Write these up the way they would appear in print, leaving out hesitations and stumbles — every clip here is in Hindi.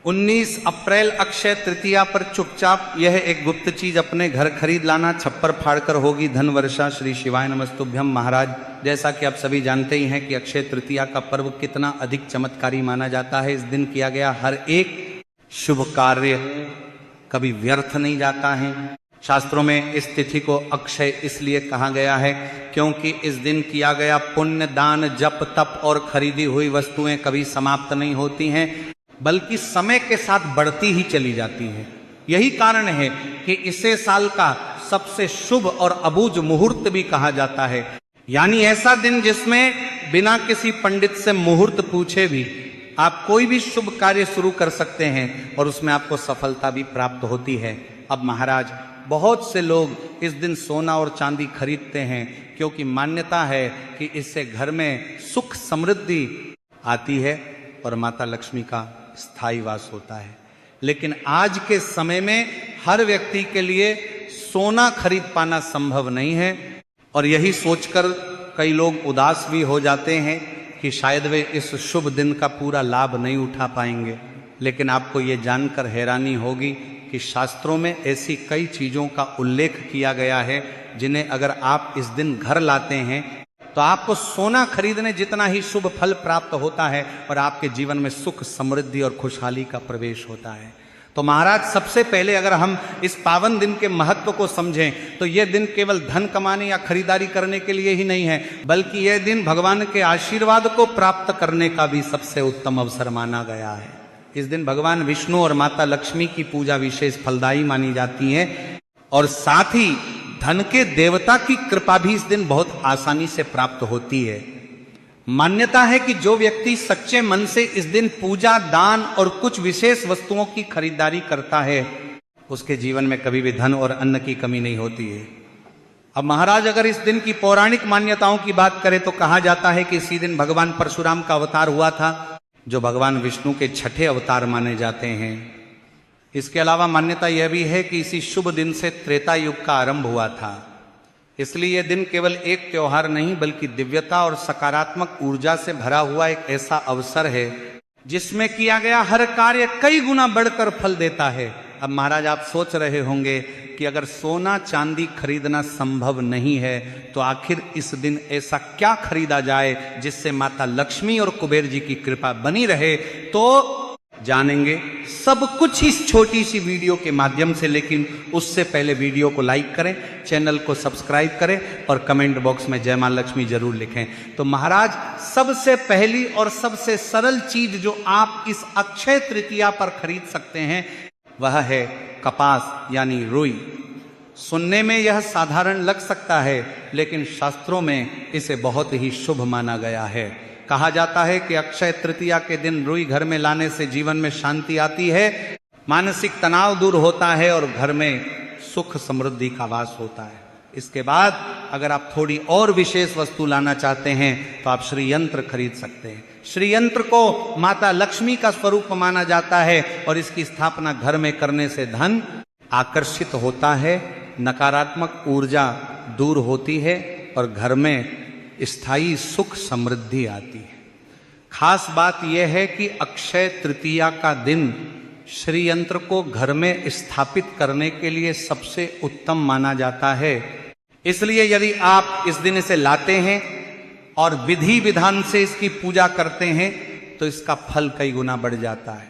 19 अप्रैल अक्षय तृतीया पर चुपचाप यह एक गुप्त चीज अपने घर खरीद लाना, छप्पर फाड़कर होगी धन वर्षा। श्री शिवाय नमस्तुभ्यम। महाराज, जैसा कि आप सभी जानते ही हैं कि अक्षय तृतीया का पर्व कितना अधिक चमत्कारी माना जाता है। इस दिन किया गया हर एक शुभ कार्य कभी व्यर्थ नहीं जाता है। शास्त्रों में इस तिथि को अक्षय इसलिए कहा गया है क्योंकि इस दिन किया गया पुण्य, दान, जप, तप और खरीदी हुई वस्तुएं कभी समाप्त नहीं होती हैं, बल्कि समय के साथ बढ़ती ही चली जाती हैं। यही कारण है कि इसे साल का सबसे शुभ और अबूझ मुहूर्त भी कहा जाता है। यानी ऐसा दिन जिसमें बिना किसी पंडित से मुहूर्त पूछे भी आप कोई भी शुभ कार्य शुरू कर सकते हैं और उसमें आपको सफलता भी प्राप्त होती है। अब महाराज, बहुत से लोग इस दिन सोना और चांदी खरीदते हैं क्योंकि मान्यता है कि इससे घर में सुख समृद्धि आती है और माता लक्ष्मी का स्थायी वास होता है। लेकिन आज के समय में हर व्यक्ति के लिए सोना खरीद पाना संभव नहीं है और यही सोचकर कई लोग उदास भी हो जाते हैं कि शायद वे इस शुभ दिन का पूरा लाभ नहीं उठा पाएंगे। लेकिन आपको ये जानकर हैरानी होगी कि शास्त्रों में ऐसी कई चीज़ों का उल्लेख किया गया है जिन्हें अगर आप इस दिन घर लाते हैं तो आपको सोना खरीदने जितना ही शुभ फल प्राप्त होता है और आपके जीवन में सुख, समृद्धि और खुशहाली का प्रवेश होता है। तो महाराज, सबसे पहले अगर हम इस पावन दिन के महत्व को समझें तो यह दिन केवल धन कमाने या खरीदारी करने के लिए ही नहीं है, बल्कि यह दिन भगवान के आशीर्वाद को प्राप्त करने का भी सबसे उत्तम अवसर माना गया है। इस दिन भगवान विष्णु और माता लक्ष्मी की पूजा विशेष फलदायी मानी जाती है और साथ ही धन के देवता की कृपा भी इस दिन बहुत आसानी से प्राप्त होती है। मान्यता है कि जो व्यक्ति सच्चे मन से इस दिन पूजा, दान और कुछ विशेष वस्तुओं की खरीदारी करता है उसके जीवन में कभी भी धन और अन्न की कमी नहीं होती है। अब महाराज, अगर इस दिन की पौराणिक मान्यताओं की बात करें तो कहा जाता है कि इसी दिन भगवान परशुराम का अवतार हुआ था, जो भगवान विष्णु के छठे अवतार माने जाते हैं। इसके अलावा मान्यता यह भी है कि इसी शुभ दिन से त्रेता युग का आरंभ हुआ था। इसलिए यह दिन केवल एक त्योहार नहीं बल्कि दिव्यता और सकारात्मक ऊर्जा से भरा हुआ एक ऐसा अवसर है जिसमें किया गया हर कार्य कई गुना बढ़कर फल देता है। अब महाराज, आप सोच रहे होंगे कि अगर सोना चांदी खरीदना संभव नहीं है तो आखिर इस दिन ऐसा क्या खरीदा जाए जिससे माता लक्ष्मी और कुबेर जी की कृपा बनी रहे। तो जानेंगे सब कुछ इस छोटी सी वीडियो के माध्यम से, लेकिन उससे पहले वीडियो को लाइक करें, चैनल को सब्सक्राइब करें और कमेंट बॉक्स में जय मां लक्ष्मी जरूर लिखें। तो महाराज, सबसे पहली और सबसे सरल चीज जो आप इस अक्षय तृतीया पर खरीद सकते हैं वह है कपास यानी रुई। सुनने में यह साधारण लग सकता है लेकिन शास्त्रों में इसे बहुत ही शुभ माना गया है। कहा जाता है कि अक्षय तृतीया के दिन रुई घर में लाने से जीवन में शांति आती है, मानसिक तनाव दूर होता है और घर में सुख समृद्धि का वास होता है। इसके बाद अगर आप थोड़ी और विशेष वस्तु लाना चाहते हैं तो आप श्री यंत्र खरीद सकते हैं। श्री यंत्र को माता लक्ष्मी का स्वरूप माना जाता है और इसकी स्थापना घर में करने से धन आकर्षित होता है, नकारात्मक ऊर्जा दूर होती है और घर में स्थायी सुख समृद्धि आती है। खास बात यह है कि अक्षय तृतीया का दिन श्री यंत्र को घर में स्थापित करने के लिए सबसे उत्तम माना जाता है। इसलिए यदि आप इस दिन इसे लाते हैं और विधि विधान से इसकी पूजा करते हैं तो इसका फल कई गुना बढ़ जाता है।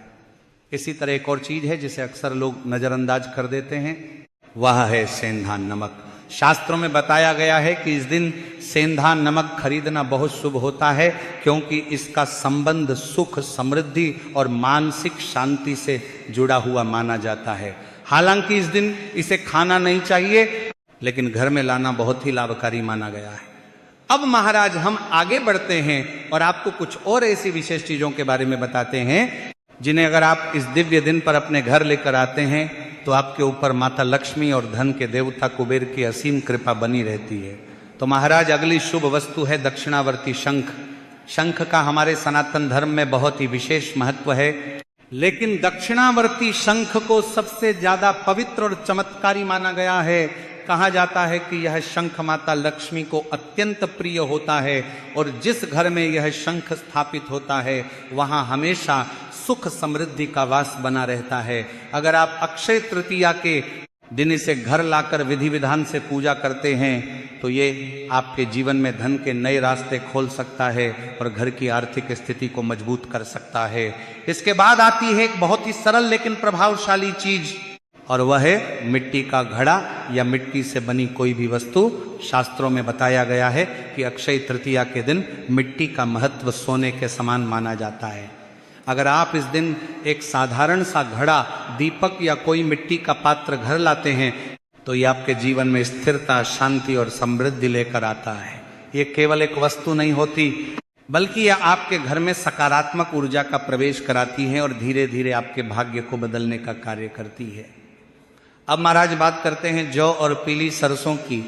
इसी तरह एक और चीज है जिसे अक्सर लोग नजरअंदाज कर देते हैं, वह है सेंधा नमक। शास्त्रों में बताया गया है कि इस दिन सेंधा नमक खरीदना बहुत शुभ होता है क्योंकि इसका संबंध सुख, समृद्धि और मानसिक शांति से जुड़ा हुआ माना जाता है। हालांकि इस दिन इसे खाना नहीं चाहिए लेकिन घर में लाना बहुत ही लाभकारी माना गया है। अब महाराज, हम आगे बढ़ते हैं और आपको कुछ और ऐसी विशेष चीजों के बारे में बताते हैं जिन्हें अगर आप इस दिव्य दिन पर अपने घर लेकर आते हैं तो आपके ऊपर माता लक्ष्मी और धन के देवता कुबेर की असीम कृपा बनी रहती है। तो महाराज, अगली शुभ वस्तु है दक्षिणावर्ती शंख। शंख का हमारे सनातन धर्म में बहुत ही विशेष महत्व है, लेकिन दक्षिणावर्ती शंख को सबसे ज्यादा पवित्र और चमत्कारी माना गया है। कहा जाता है कि यह शंख माता लक्ष्मी को अत्यंत प्रिय होता है और जिस घर में यह शंख स्थापित होता है वहां हमेशा सुख समृद्धि का वास बना रहता है। अगर आप अक्षय तृतीया के दिन इसे घर लाकर विधि विधान से पूजा करते हैं तो ये आपके जीवन में धन के नए रास्ते खोल सकता है और घर की आर्थिक स्थिति को मजबूत कर सकता है। इसके बाद आती है एक बहुत ही सरल लेकिन प्रभावशाली चीज, और वह है मिट्टी का घड़ा या मिट्टी से बनी कोई भी वस्तु। शास्त्रों में बताया गया है कि अक्षय तृतीया के दिन मिट्टी का महत्व सोने के समान माना जाता है। अगर आप इस दिन एक साधारण सा घड़ा, दीपक या कोई मिट्टी का पात्र घर लाते हैं तो ये आपके जीवन में स्थिरता, शांति और समृद्धि लेकर आता है। ये केवल एक वस्तु नहीं होती बल्कि यह आपके घर में सकारात्मक ऊर्जा का प्रवेश कराती है और धीरे धीरे आपके भाग्य को बदलने का कार्य करती है। अब महाराज बात करते हैं जौ और पीली सरसों की,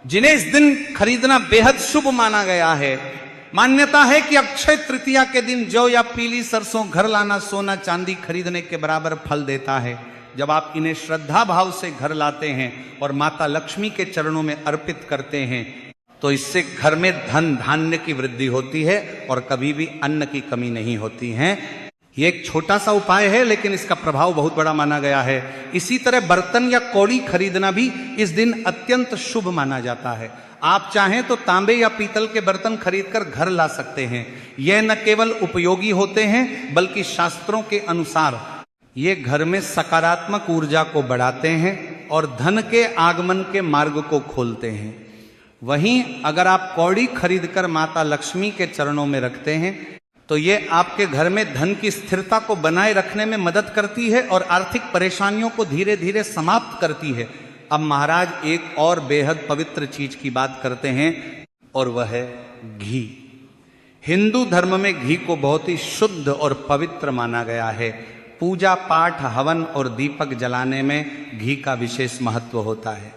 जिन्हें इस दिन खरीदना बेहद शुभ माना गया है। मान्यता है कि अक्षय तृतीया के दिन जौ या पीली सरसों घर लाना सोना चांदी खरीदने के बराबर फल देता है। जब आप इन्हें श्रद्धा भाव से घर लाते हैं और माता लक्ष्मी के चरणों में अर्पित करते हैं तो इससे घर में धन धान्य की वृद्धि होती है और कभी भी अन्न की कमी नहीं होती है। ये एक छोटा सा उपाय है लेकिन इसका प्रभाव बहुत बड़ा माना गया है। इसी तरह बर्तन या कौड़ी खरीदना भी इस दिन अत्यंत शुभ माना जाता है। आप चाहें तो तांबे या पीतल के बर्तन खरीदकर घर ला सकते हैं। यह न केवल उपयोगी होते हैं बल्कि शास्त्रों के अनुसार ये घर में सकारात्मक ऊर्जा को बढ़ाते हैं और धन के आगमन के मार्ग को खोलते हैं। वहीं अगर आप कौड़ी खरीदकर माता लक्ष्मी के चरणों में रखते हैं तो ये आपके घर में धन की स्थिरता को बनाए रखने में मदद करती है और आर्थिक परेशानियों को धीरे धीरे समाप्त करती है। अब महाराज एक और बेहद पवित्र चीज की बात करते हैं और वह है घी। हिंदू धर्म में घी को बहुत ही शुद्ध और पवित्र माना गया है। पूजा पाठ, हवन और दीपक जलाने में घी का विशेष महत्व होता है।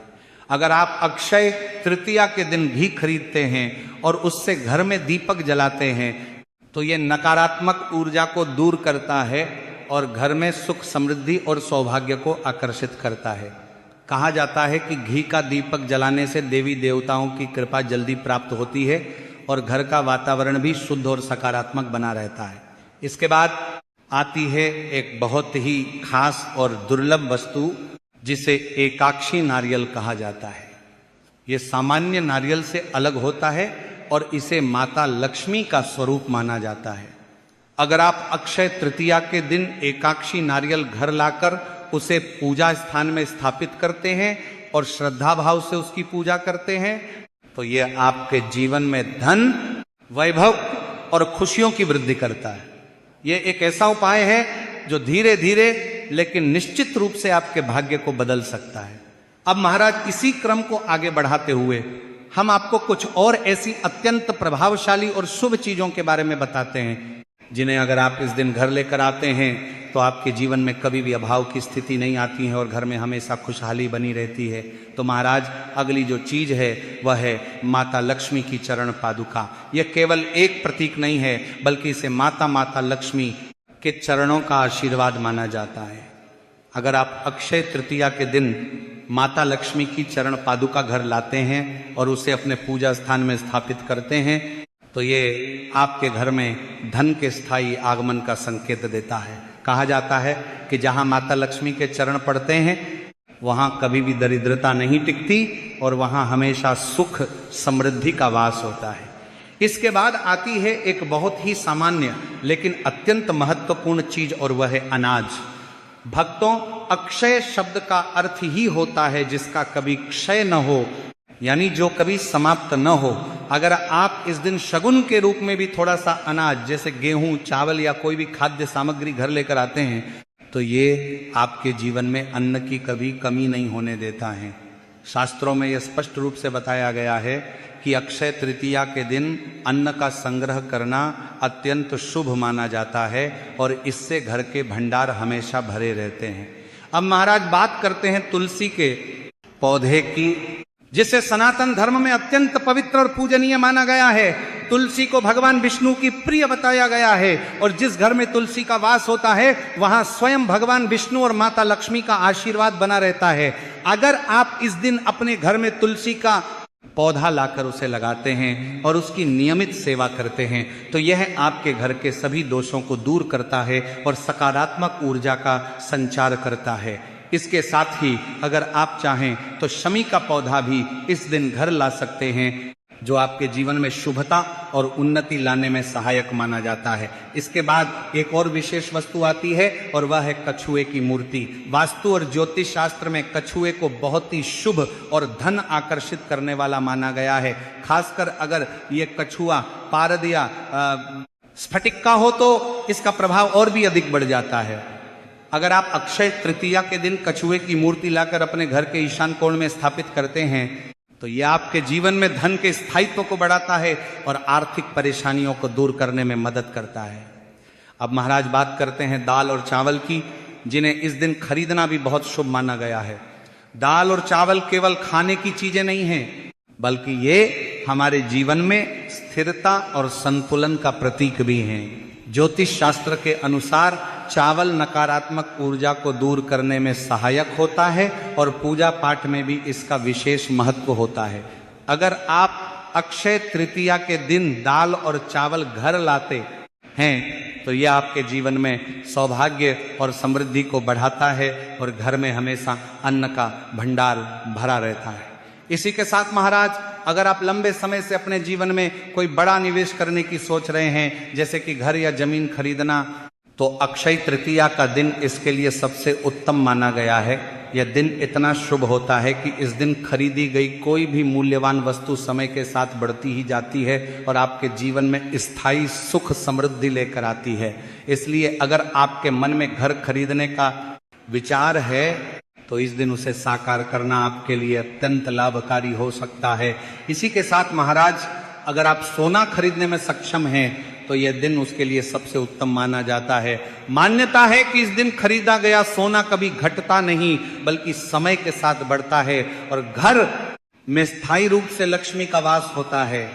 अगर आप अक्षय तृतीया के दिन घी खरीदते हैं और उससे घर में दीपक जलाते हैं तो यह नकारात्मक ऊर्जा को दूर करता है और घर में सुख समृद्धि और सौभाग्य को आकर्षित करता है। कहा जाता है कि घी का दीपक जलाने से देवी देवताओं की कृपा जल्दी प्राप्त होती है और घर का वातावरण भी शुद्ध और सकारात्मक बना रहता है। इसके बाद आती है एक बहुत ही खास और दुर्लभ वस्तु जिसे एकाक्षी नारियल कहा जाता है। ये सामान्य नारियल से अलग होता है और इसे माता लक्ष्मी का स्वरूप माना जाता है। अगर आप अक्षय तृतीया के दिन एकाक्षी नारियल घर लाकर उसे पूजा स्थान में स्थापित करते हैं और श्रद्धा भाव से उसकी पूजा करते हैं तो यह आपके जीवन में धन, वैभव और खुशियों की वृद्धि करता है। यह एक ऐसा उपाय है जो धीरे धीरे लेकिन निश्चित रूप से आपके भाग्य को बदल सकता है। अब महाराज इसी क्रम को आगे बढ़ाते हुए हम आपको कुछ और ऐसी अत्यंत प्रभावशाली और शुभ चीजों के बारे में बताते हैं जिन्हें अगर आप इस दिन घर लेकर आते हैं तो आपके जीवन में कभी भी अभाव की स्थिति नहीं आती है और घर में हमेशा खुशहाली बनी रहती है। तो महाराज अगली जो चीज है वह है माता लक्ष्मी की चरण पादुका। यह केवल एक प्रतीक नहीं है बल्कि इसे माता लक्ष्मी के चरणों का आशीर्वाद माना जाता है। अगर आप अक्षय तृतीया के दिन माता लक्ष्मी की चरण पादुका घर लाते हैं और उसे अपने पूजा स्थान में स्थापित करते हैं तो ये आपके घर में धन के स्थायी आगमन का संकेत देता है। कहा जाता है कि जहां माता लक्ष्मी के चरण पड़ते हैं वहां कभी भी दरिद्रता नहीं टिकती और वहां हमेशा सुख समृद्धि का वास होता है। इसके बाद आती है एक बहुत ही सामान्य लेकिन अत्यंत महत्वपूर्ण चीज और वह है अनाज। भक्तों, अक्षय शब्द का अर्थ ही होता है जिसका कभी क्षय न हो, यानी जो कभी समाप्त न हो। अगर आप इस दिन शगुन के रूप में भी थोड़ा सा अनाज जैसे गेहूं, चावल या कोई भी खाद्य सामग्री घर लेकर आते हैं तो ये आपके जीवन में अन्न की कभी कमी नहीं होने देता है। शास्त्रों में यह स्पष्ट रूप से बताया गया है कि अक्षय तृतीया के दिन अन्न का संग्रह करना अत्यंत शुभ माना जाता है और इससे घर के भंडार हमेशा भरे रहते हैं। अब महाराज बात करते हैं तुलसी के पौधे की, जिसे सनातन धर्म में अत्यंत पवित्र और पूजनीय माना गया है। तुलसी को भगवान विष्णु की प्रिय बताया गया है और जिस घर में तुलसी का वास होता है वहां स्वयं भगवान विष्णु और माता लक्ष्मी का आशीर्वाद बना रहता है। अगर आप इस दिन अपने घर में तुलसी का पौधा लाकर उसे लगाते हैं और उसकी नियमित सेवा करते हैं तो यह आपके घर के सभी दोषों को दूर करता है और सकारात्मक ऊर्जा का संचार करता है। इसके साथ ही अगर आप चाहें तो शमी का पौधा भी इस दिन घर ला सकते हैं, जो आपके जीवन में शुभता और उन्नति लाने में सहायक माना जाता है। इसके बाद एक और विशेष वस्तु आती है और वह है कछुए की मूर्ति। वास्तु और ज्योतिष शास्त्र में कछुए को बहुत ही शुभ और धन आकर्षित करने वाला माना गया है। खासकर अगर ये कछुआ पारद या स्फटिक का हो तो इसका प्रभाव और भी अधिक बढ़ जाता है। अगर आप अक्षय तृतीया के दिन कछुए की मूर्ति लाकर अपने घर के ईशान कोण में स्थापित करते हैं तो यह आपके जीवन में धन के स्थायित्व को बढ़ाता है और आर्थिक परेशानियों को दूर करने में मदद करता है। अब महाराज बात करते हैं दाल और चावल की, जिन्हें इस दिन खरीदना भी बहुत शुभ माना गया है। दाल और चावल केवल खाने की चीजें नहीं हैं, बल्कि ये हमारे जीवन में स्थिरता और संतुलन का प्रतीक भी हैं। ज्योतिष शास्त्र के अनुसार चावल नकारात्मक ऊर्जा को दूर करने में सहायक होता है और पूजा पाठ में भी इसका विशेष महत्व होता है। अगर आप अक्षय तृतीया के दिन दाल और चावल घर लाते हैं तो यह आपके जीवन में सौभाग्य और समृद्धि को बढ़ाता है और घर में हमेशा अन्न का भंडार भरा रहता है। इसी के साथ महाराज, अगर आप लंबे समय से अपने जीवन में कोई बड़ा निवेश करने की सोच रहे हैं, जैसे कि घर या जमीन खरीदना, तो अक्षय तृतीया का दिन इसके लिए सबसे उत्तम माना गया है। यह दिन इतना शुभ होता है कि इस दिन खरीदी गई कोई भी मूल्यवान वस्तु समय के साथ बढ़ती ही जाती है और आपके जीवन में स्थायी सुख समृद्धि लेकर आती है। इसलिए अगर आपके मन में घर खरीदने का विचार है तो इस दिन उसे साकार करना आपके लिए अत्यंत लाभकारी हो सकता है। इसी के साथ महाराज, अगर आप सोना खरीदने में सक्षम हैं तो यह दिन उसके लिए सबसे उत्तम माना जाता है। मान्यता है कि इस दिन खरीदा गया सोना कभी घटता नहीं बल्कि समय के साथ बढ़ता है और घर में स्थायी रूप से लक्ष्मी का वास होता है।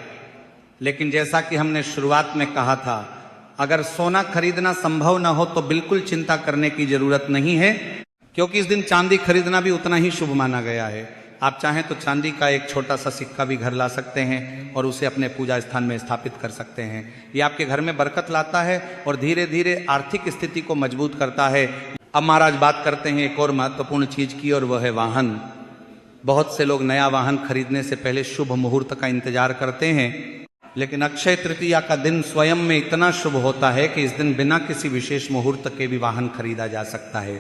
लेकिन जैसा कि हमने शुरुआत में कहा था, अगर सोना खरीदना संभव न हो तो बिल्कुल चिंता करने की जरूरत नहीं है, क्योंकि इस दिन चांदी खरीदना भी उतना ही शुभ माना गया है। आप चाहें तो चांदी का एक छोटा सा सिक्का भी घर ला सकते हैं और उसे अपने पूजा स्थान में स्थापित कर सकते हैं। ये आपके घर में बरकत लाता है और धीरे धीरे आर्थिक स्थिति को मजबूत करता है। अब महाराज बात करते हैं एक और महत्वपूर्ण चीज की, और वह है वाहन। बहुत से लोग नया वाहन खरीदने से पहले शुभ मुहूर्त का इंतजार करते हैं, लेकिन अक्षय तृतीया का दिन स्वयं में इतना शुभ होता है कि इस दिन बिना किसी विशेष मुहूर्त के भी वाहन खरीदा जा सकता है।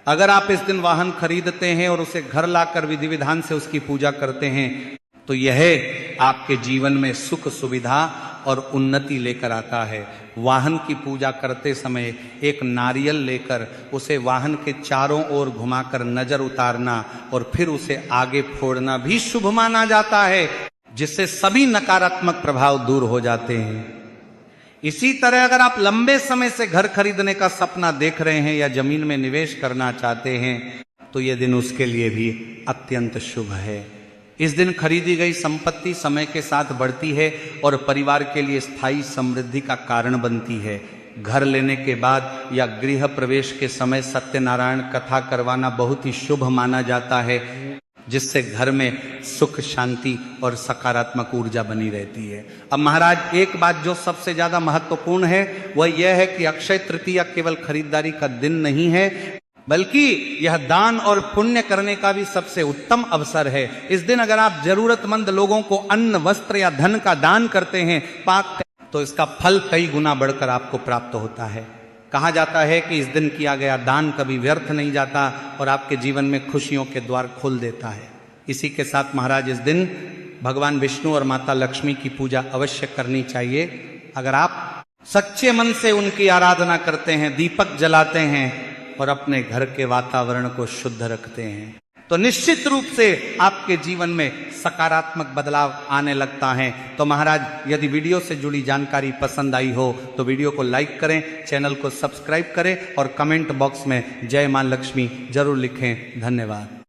अगर आप इस दिन वाहन खरीदते हैं और उसे घर लाकर विधि विधान से उसकी पूजा करते हैं तो यह आपके जीवन में सुख सुविधा और उन्नति लेकर आता है। वाहन की पूजा करते समय एक नारियल लेकर उसे वाहन के चारों ओर घुमाकर नजर उतारना और फिर उसे आगे फोड़ना भी शुभ माना जाता है, जिससे सभी नकारात्मक प्रभाव दूर हो जाते हैं। इसी तरह अगर आप लंबे समय से घर खरीदने का सपना देख रहे हैं या जमीन में निवेश करना चाहते हैं तो यह दिन उसके लिए भी अत्यंत शुभ है। इस दिन खरीदी गई संपत्ति समय के साथ बढ़ती है और परिवार के लिए स्थायी समृद्धि का कारण बनती है। घर लेने के बाद या गृह प्रवेश के समय सत्यनारायण कथा करवाना बहुत ही शुभ माना जाता है, जिससे घर में सुख शांति और सकारात्मक ऊर्जा बनी रहती है। अब महाराज, एक बात जो सबसे ज्यादा महत्वपूर्ण है वह यह है कि अक्षय तृतीया केवल खरीदारी का दिन नहीं है, बल्कि यह दान और पुण्य करने का भी सबसे उत्तम अवसर है। इस दिन अगर आप जरूरतमंद लोगों को अन्न, वस्त्र या धन का दान करते हैं पाक, तो इसका फल कई गुना बढ़कर आपको प्राप्त होता है। कहा जाता है कि इस दिन किया गया दान कभी व्यर्थ नहीं जाता और आपके जीवन में खुशियों के द्वार खोल देता है। इसी के साथ महाराज, इस दिन भगवान विष्णु और माता लक्ष्मी की पूजा अवश्य करनी चाहिए। अगर आप सच्चे मन से उनकी आराधना करते हैं, दीपक जलाते हैं और अपने घर के वातावरण को शुद्ध रखते हैं तो निश्चित रूप से आपके जीवन में सकारात्मक बदलाव आने लगता है। तो महाराज, यदि वीडियो से जुड़ी जानकारी पसंद आई हो तो वीडियो को लाइक करें, चैनल को सब्सक्राइब करें और कमेंट बॉक्स में जय मां लक्ष्मी जरूर लिखें। धन्यवाद।